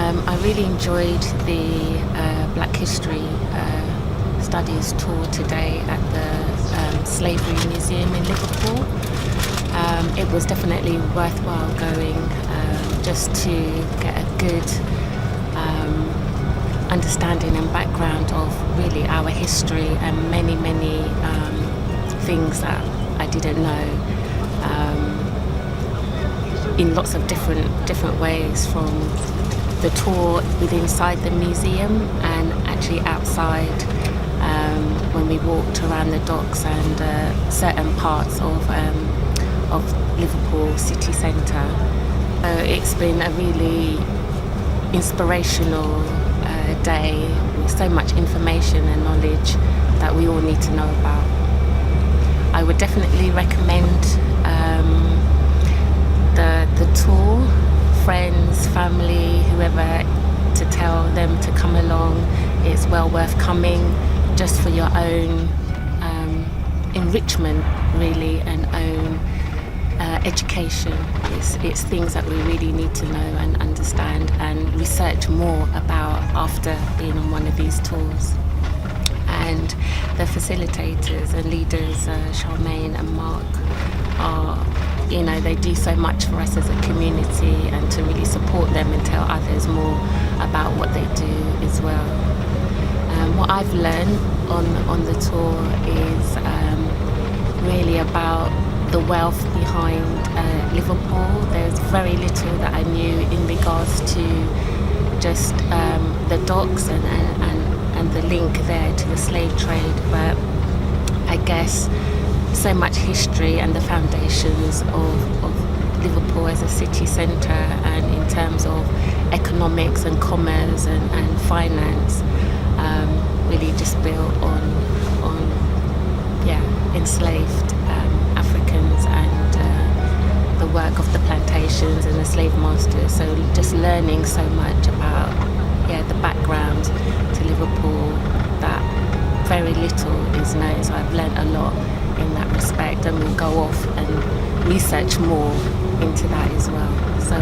I really enjoyed the Black History Studies tour today at the Slavery Museum in Liverpool. It was definitely worthwhile going just to get a good understanding and background of really our history and many things that I didn't know in lots of different ways, from the tour within inside the museum and actually outside when we walked around the docks and certain parts of Liverpool city centre. So it's been a really inspirational day with so much information and knowledge that we all need to know about. I would definitely recommend the tour, friends, family, whoever, to tell them to come along. It's well worth coming just for your own enrichment really, and own education. It's things that we really need to know and understand and research more about after being on one of these tours. And the facilitators and leaders, Charmaine and Mark, they do so much for us as a community, and to really support them and tell others more about what they do as well. What I've learned on the tour is really about the wealth behind Liverpool. There's very little that I knew in regards to just the docks and the link there to the slave trade, but I guess so much history and the foundations of Liverpool as a city centre, and in terms of economics and commerce and finance, really just built on enslaved Africans and the work of the plantations and the slave masters. So just learning so much about the background to Liverpool that very little is known. So I've learned a lot in that respect, and we'll go off and research more into that as well. So